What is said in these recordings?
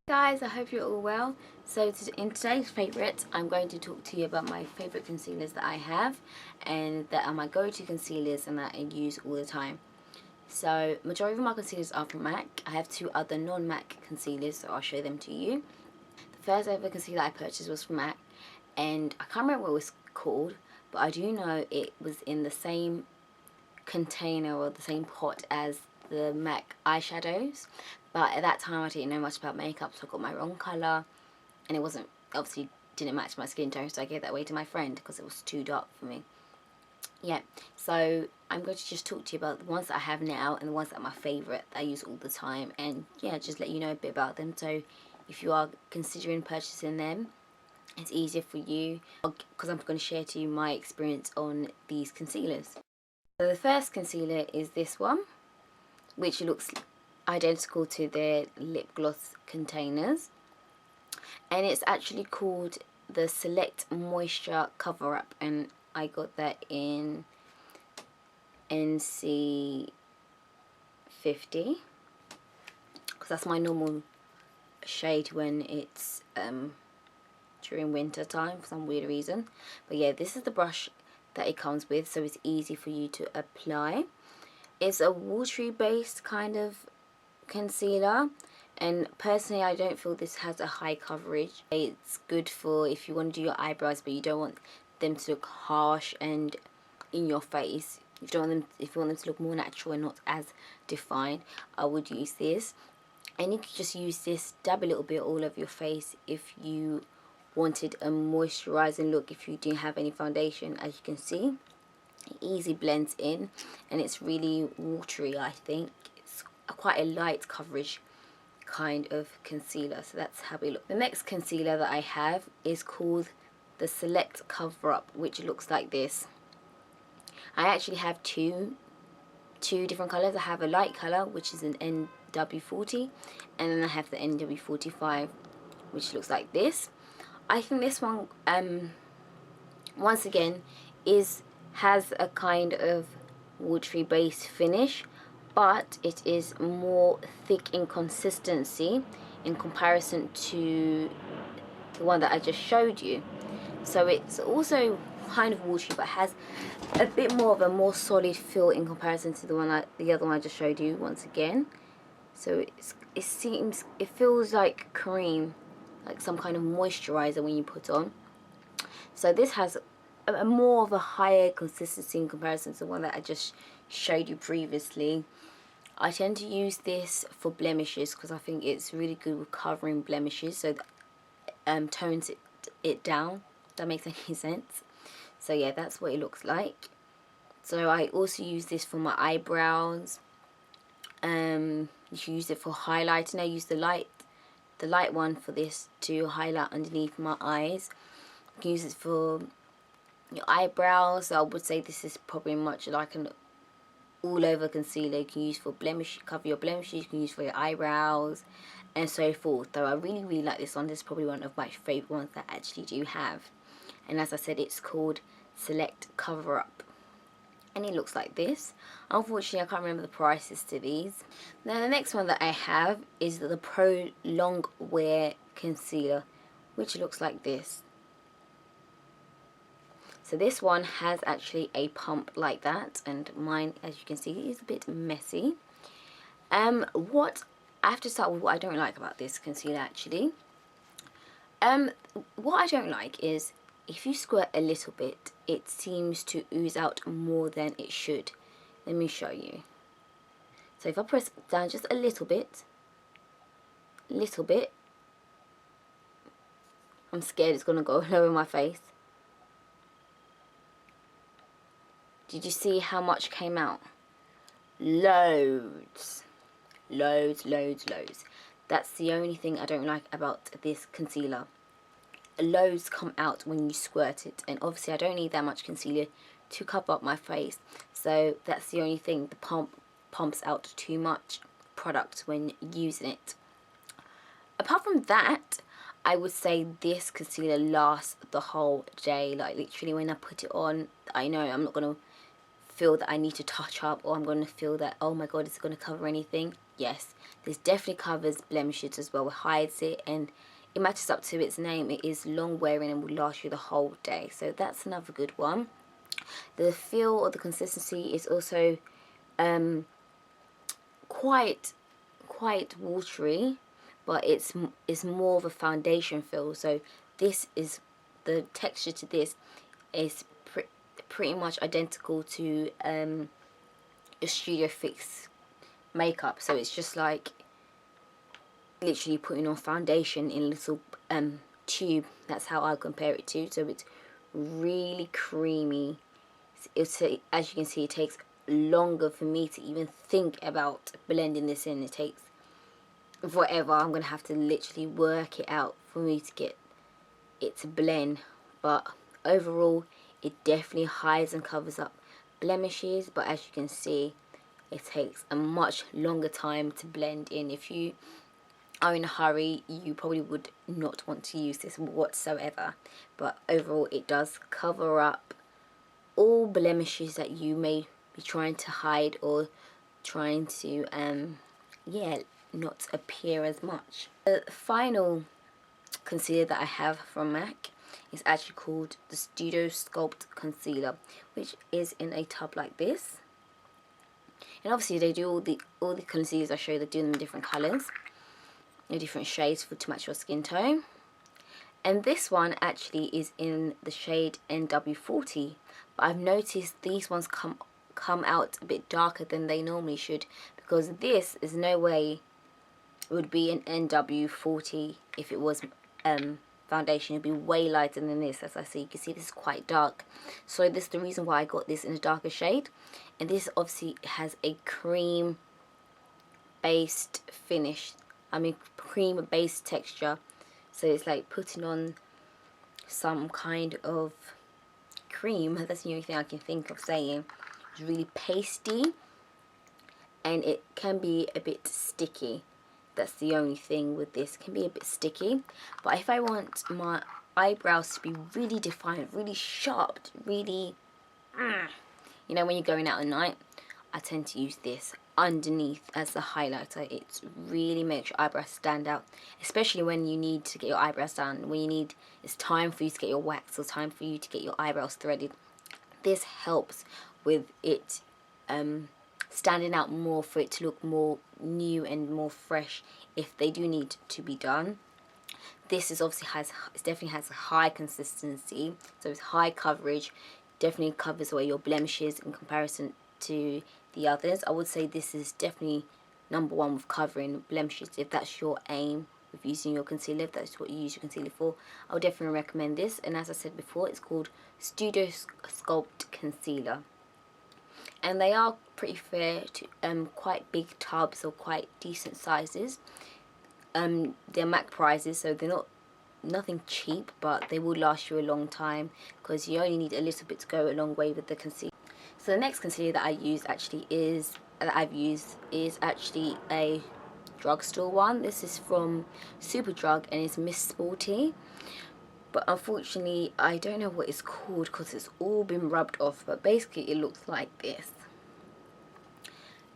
Guys, I hope you're all well. So in today's favourite, I'm going to talk to you about my favourite concealers that I have and that are my go-to concealers and that I use all the time. So majority of my concealers are from MAC. I have two other non-MAC concealers, so I'll show them to you. The first ever concealer I purchased was from MAC, and I can't remember what it was called, but I do know it was in the same container or the same pot as the MAC eyeshadows, but at that time I didn't know much about makeup, so I got my wrong colour and it wasn't, obviously didn't match my skin tone, so I gave that away to my friend because it was too dark for me. Yeah, so I'm going to just talk to you about the ones that I have now and the ones that are my favourite that I use all the time, and yeah, just let you know a bit about them, so if you are considering purchasing them it's easier for you, because I'm going to share to you my experience on these concealers. So the first concealer is this one, which looks identical to their lip gloss containers, and it's actually called the Select Moisture Cover Up, and I got that in NC 50 because that's my normal shade when it's during winter time for some weird reason. But yeah, this is the brush that it comes with, so it's easy for you to apply. It's a watery based kind of concealer, and personally I don't feel this has a high coverage. It's good for if you want to do your eyebrows but you don't want them to look harsh and in your face. If you want them to look more natural and not as defined, I would use this. And you could just use this, dab a little bit all over your face if you wanted a moisturizing look, if you didn't have any foundation. As you can see, it easily blends in and it's really watery. I think it's quite a light coverage kind of concealer, so that's how it looks. The next concealer that I have is called the Select Cover Up, which looks like this. I actually have two different colors. I have a light color, which is an NW40, and then I have the NW45, which looks like this. I think this one once again has a kind of watery base finish, but it is more thick in consistency in comparison to the one that I just showed you. So it's also kind of watery but has a bit more of a more solid feel in comparison to the other one I just showed you once again. So it feels like cream, like some kind of moisturizer when you put on. So this has a more of a higher consistency in comparison to the one that I just showed you previously. I tend to use this for blemishes because I think it's really good with covering blemishes, so that tones it down. If that makes any sense. So yeah, that's what it looks like. So I also use this for my eyebrows. You can use it for highlighting. I use the light one for this to highlight underneath my eyes. You can use it for your eyebrows. So I would say this is probably much like an all over concealer. You can use for blemish, cover your blemishes, you can use for your eyebrows and so forth. So I really like this one. This is probably one of my favourite ones that I actually do have, and as I said, it's called Select Cover Up, and it looks like this. Unfortunately I can't remember the prices to these. Now the next one that I have is the Pro Longwear Concealer, which looks like this. So this one has actually a pump like that, and mine, as you can see, is a bit messy. What I have to start with what I don't like about this concealer actually. What I don't like is if you squirt a little bit, it seems to ooze out more than it should. Let me show you. So if I press down just a little bit, I'm scared it's gonna go all over my face. Did you see how much came out? Loads. That's the only thing I don't like about this concealer. Loads come out when you squirt it, and obviously I don't need that much concealer to cover up my face, so that's the only thing. The pumps out too much product when using it. Apart from that, I would say this concealer lasts the whole day. Like literally when I put it on, I know I'm not going to feel that I need to touch up, or I'm going to feel that, oh my god, it's going to cover anything. yes, this definitely covers blemishes as well. It hides it, and it matches up to its name. It is long wearing and will last you the whole day, so that's another good one. The feel or the consistency is also quite watery, but it's more of a foundation feel. So this is, the texture to this is pretty much identical to a Studio Fix makeup. So it's just like literally putting on foundation in a little tube. That's how I compare it to. So it's really creamy. As you can see, it takes longer for me to even think about blending this in. It takes forever. I'm gonna have to literally work it out for me to get it to blend, but overall it definitely hides and covers up blemishes. But as you can see, it takes a much longer time to blend in. If you are in a hurry, you probably would not want to use this whatsoever, but overall it does cover up all blemishes that you may be trying to hide or trying to yeah, not appear as much. The final concealer that I have from MAC is actually called the Studio Sculpt Concealer, which is in a tub like this. And obviously they do all the concealers I show you, they do them in different colours, in different shades to match your skin tone. And this one actually is in the shade NW40, but I've noticed these ones come out a bit darker than they normally should, because this is no way would be an NW40 if it was foundation. It'd be way lighter than this. As I see, you can see this is quite dark, so this is the reason why I got this in a darker shade. And this obviously has a cream based finish, cream based texture, so it's like putting on some kind of cream. That's the only thing I can think of saying. It's really pasty and it can be a bit sticky. That's the only thing with this, it can be a bit sticky. But if I want my eyebrows to be really defined, really sharp, really you know, when you're going out at night, I tend to use this underneath as the highlighter. It really makes your eyebrows stand out, especially when you need to get your eyebrows done, when it's time for you to get your wax or time for you to get your eyebrows threaded. This helps with it standing out more, for it to look more new and more fresh if they do need to be done. This is obviously it definitely has a high consistency, so it's high coverage, definitely covers away your blemishes in comparison to the others. I would say this is definitely #1 with covering blemishes. If that's your aim with using your concealer, if that's what you use your concealer for, I would definitely recommend this. And as I said before, it's called Studio Sculpt Concealer, and they are pretty fair to quite big tubs or quite decent sizes. They're MAC prices, so they're nothing cheap, but they will last you a long time because you only need a little bit to go a long way with the concealer. So the next concealer that I've used is actually a drugstore one. This is from Superdrug and it's Miss Sporty, but unfortunately I don't know what it's called because it's all been rubbed off, but basically it looks like this.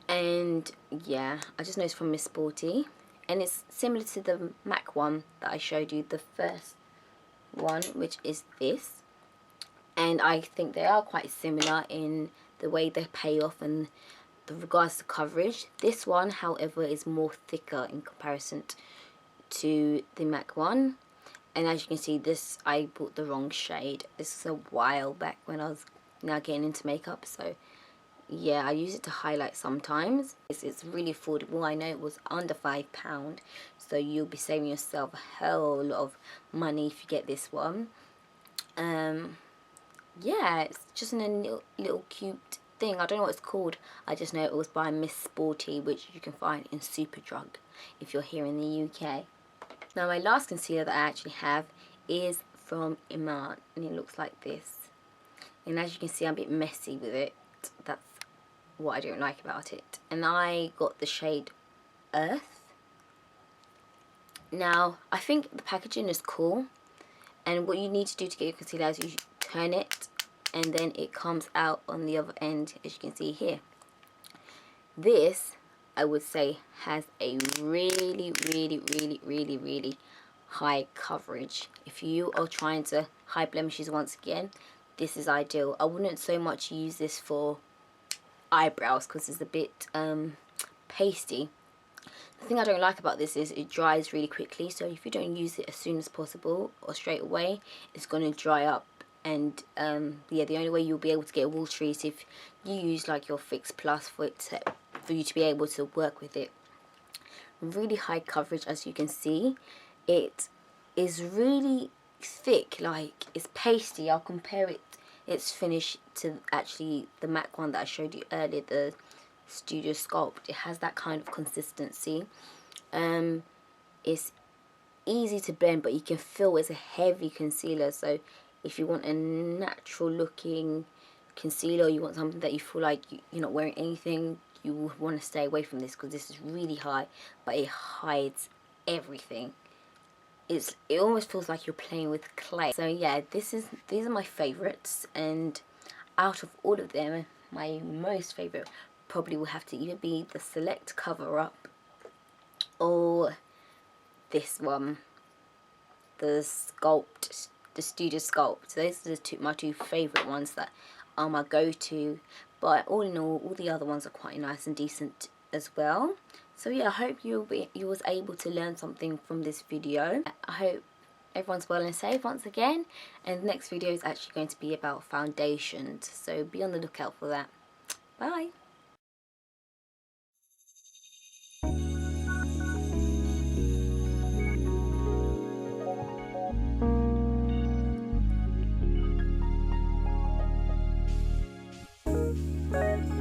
And yeah, I just know it's from Miss Sporty, and it's similar to the MAC one that I showed you, the first one, which is this. And I think they are quite similar in the way they pay off and the regards to coverage. This one, however, is more thicker in comparison to the MAC one. And as you can see, this, I bought the wrong shade. This is a while back when I was now getting into makeup, so yeah, I use it to highlight sometimes. It's really affordable. I know it was under £5, so you'll be saving yourself a hell lot of money if you get this one. Yeah, it's just a little cute thing. I don't know what it's called. I just know it was by Miss Sporty, which you can find in Superdrug if you're here in the UK. Now my last concealer that I actually have is from Iman, and it looks like this. And as you can see, I'm a bit messy with it. That's what I don't like about it. And I got the shade Earth. Now I think the packaging is cool, and what you need to do to get your concealer is you turn it and then it comes out on the other end, as you can see here. This I would say has a really high coverage. If you are trying to hide blemishes, once again, this is ideal. I wouldn't so much use this for eyebrows because it's a bit pasty. The thing I don't like about this is it dries really quickly, so if you don't use it as soon as possible or straight away, it's going to dry up. And yeah, the only way you'll be able to get watery is if you use like your Fix Plus for you to be able to work with it. Really high coverage, as you can see. It is really thick, like it's pasty. I'll compare its finish to actually the MAC one that I showed you earlier, the Studio Sculpt. It has that kind of consistency. It's easy to blend, but you can feel it's a heavy concealer. So if you want a natural looking concealer, you want something that you feel like you're not wearing anything, you will want to stay away from this because this is really high, but it hides everything. It almost feels like you're playing with clay. So yeah, these are my favorites, and out of all of them, my most favorite probably will have to either be the Select Cover Up or this one, the Sculpt, the Studio Sculpt. So those are my two favorite ones that are my go-to. But all in all the other ones are quite nice and decent as well. So yeah, I hope you was able to learn something from this video. I hope everyone's well and safe once again. And the next video is actually going to be about foundations, so be on the lookout for that. Bye. Bye.